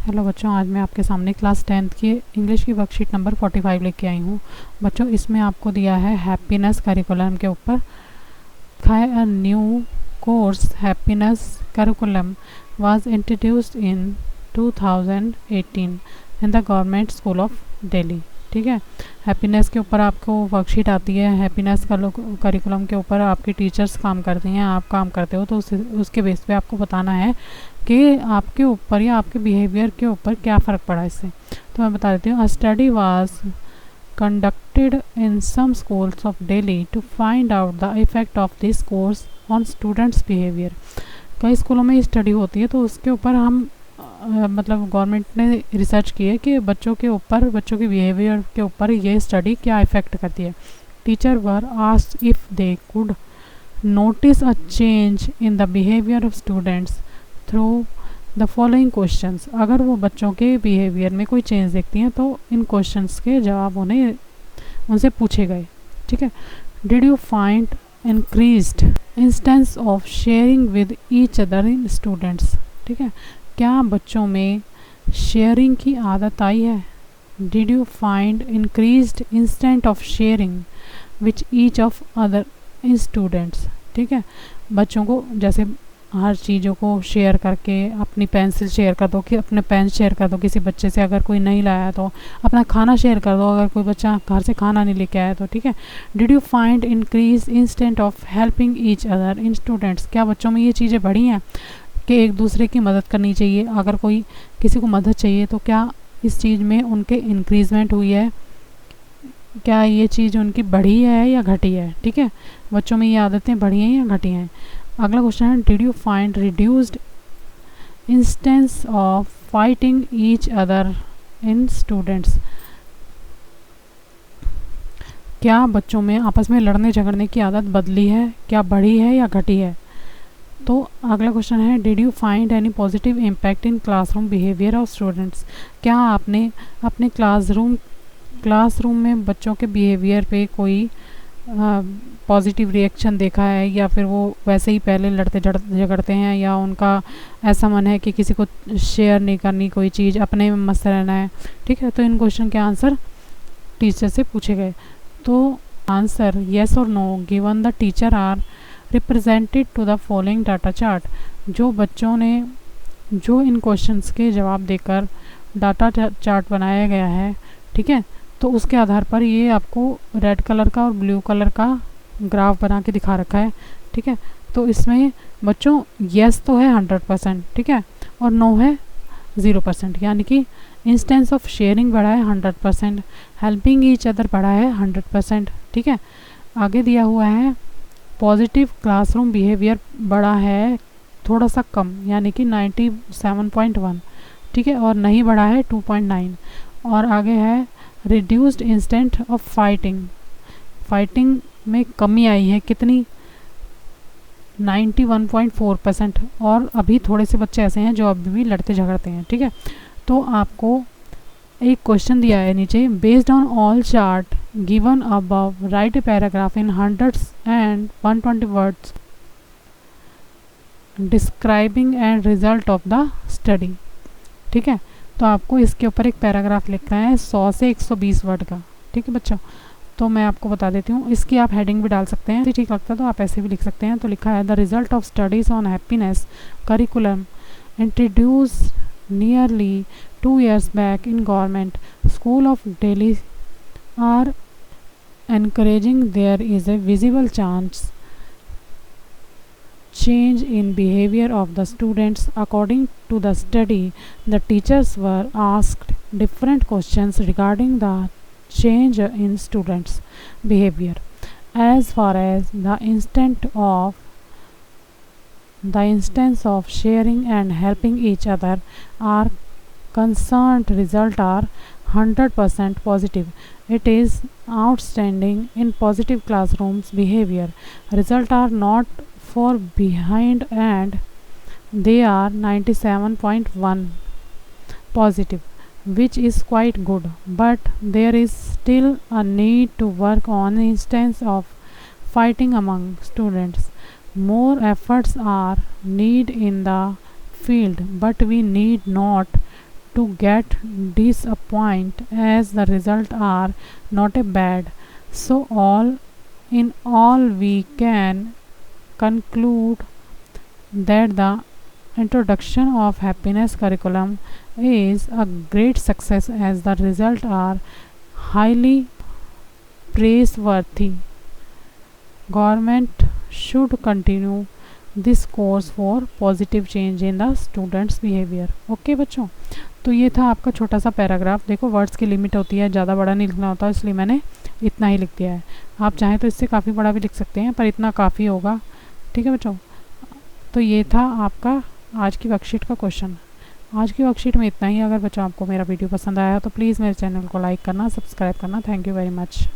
Hello बच्चों, आज मैं आपके सामने क्लास 10th की इंग्लिश की वर्कशीट नंबर 45 लेके आई हूँ। बच्चों, इसमें आपको दिया है हैप्पीनेस करिकुलम के ऊपर। A new course happiness curriculum was introduced in 2018 in the government school of Delhi. ठीक है, हैप्पीनेस के ऊपर आपको वर्कशीट आती है। हैप्पीनेस करिकुलम के ऊपर आपकी टीचर्स काम करती हैं, आप काम करते हो, तो उसके बेस पे आपको बताना है कि आपके ऊपर या आपके बिहेवियर के ऊपर क्या फ़र्क पड़ा इससे। तो मैं बता देती हूँ। A study was conducted in some schools of Delhi to find out the effect of this course on students behaviour. कई स्कूलों में स्टडी होती है, तो उसके ऊपर हम मतलब गवर्नमेंट ने रिसर्च की है कि बच्चों के ऊपर, बच्चों के बिहेवियर के ऊपर ये स्टडी क्या इफ़ेक्ट करती है। Teacher were asked if they could notice a change in the behavior of students through the following questions। अगर वो बच्चों के बिहेवियर में कोई चेंज देखती हैं तो इन क्वेश्चंस के जवाब उनसे पूछे गए। ठीक है, did you find increased instance of sharing with each other in students. ठीक है, क्या बच्चों में शेयरिंग की आदत आई है। Did you find increased instant of sharing which each of other in students. ठीक है, बच्चों को जैसे हर चीज़ों को शेयर करके, अपनी पेंसिल शेयर कर दो, कि अपने पेन शेयर कर दो किसी बच्चे से, अगर कोई नहीं लाया तो अपना खाना शेयर कर दो, अगर कोई बच्चा घर से खाना नहीं लेके आया तो। ठीक है, did you find increase instant of helping each other in students. क्या बच्चों में ये चीज़ें बढ़ी हैं कि एक दूसरे की मदद करनी चाहिए, अगर कोई किसी को मदद चाहिए तो क्या इस चीज़ में उनके इंक्रीजमेंट हुई है, क्या ये चीज़ उनकी बढ़ी है या घटी है। ठीक है, बच्चों में ये आदतें बढ़ी हैं या घटी हैं। अगला क्वेश्चन है, did you find reduced instance of fighting each other in students. क्या बच्चों में आपस में लड़ने झगड़ने की आदत बदली है, क्या बढ़ी है या घटी है। तो अगला क्वेश्चन है, did you find any positive impact in classroom behaviour of students. क्या आपने अपने क्लासरूम में बच्चों के बिहेवियर पे कोई पॉजिटिव रिएक्शन देखा है, या फिर वो वैसे ही पहले लड़ते झगड़ते हैं, या उनका ऐसा मन है कि किसी को शेयर नहीं करनी कोई चीज़, अपने में मस्त रहना है। ठीक है, तो इन क्वेश्चन के आंसर टीचर से पूछे गए। तो आंसर येस और no given the teacher are represented to the following data chart. जो बच्चों ने जो इन क्वेश्चंस के जवाब देकर डाटा चार्ट बनाया गया है, ठीक है, तो उसके आधार पर ये आपको रेड कलर का और ब्लू कलर का ग्राफ बना के दिखा रखा है। ठीक है, तो इसमें बच्चों येस तो है 100%, ठीक है, और नो है 0%, यानी कि इंस्टेंस ऑफ शेयरिंग बढ़ा है 100%, हेल्पिंग ईच अदर बढ़ा है 100%। ठीक है, आगे दिया हुआ है पॉजिटिव क्लासरूम बिहेवियर बढ़ा है थोड़ा सा कम, यानी कि 97.1। ठीक है, और नहीं बढ़ा है 2.9। और आगे है रिड्यूस्ड इंस्टेंट ऑफ फाइटिंग में कमी आई है कितनी, 91.4%। और अभी थोड़े से बच्चे ऐसे हैं जो अभी भी लड़ते झगड़ते हैं। ठीक है, तो आपको एक क्वेश्चन दिया है नीचे, based on all chart given above right a paragraph in 100 and 120 words describing and result of the study. ठीक है, तो आपको इसके ऊपर एक पैराग्राफ लिखना है 100 से 120 वर्ड का। ठीक है बच्चों, तो मैं आपको बता देती हूँ, इसकी आप हेडिंग भी डाल सकते हैं, ठीक लगता है तो आप ऐसे भी लिख सकते हैं। तो लिखा है, the result of studies on happiness curriculum introduce nearly 2 years back in government school of Delhi are encouraging there is a visible change in behavior of the students. According to the study, the teachers were asked different questions regarding the change in students behavior. As far as the instance of sharing and helping each other are concerned, result are 100% positive. It is outstanding in positive classrooms behavior. Result are not for behind and they are 97.1 positive, which is quite good, but there is still a need to work on instance of fighting among students. More efforts are needed in the field, but we need not to get disappoint as the result are not a bad. So all in all we can conclude that the introduction of happiness curriculum is a great success as the result are highly praiseworthy. Government should continue this course for positive change in the students behaviour. Okay बच्चों, तो ये था आपका छोटा सा paragraph. देखो words की limit होती है, ज़्यादा बड़ा नहीं लिखना होता, इसलिए मैंने इतना ही लिख दिया है। आप चाहें तो इससे काफ़ी बड़ा भी लिख सकते हैं, पर इतना काफ़ी होगा। ठीक है बच्चों, तो ये था आपका आज की वर्कशीट का क्वेश्चन। आज की वर्कशीट में इतना ही। अगर बच्चों आपको मेरा वीडियो पसंद आया तो प्लीज़ मेरे चैनल को लाइक करना, सब्सक्राइब करना। Thank you very much.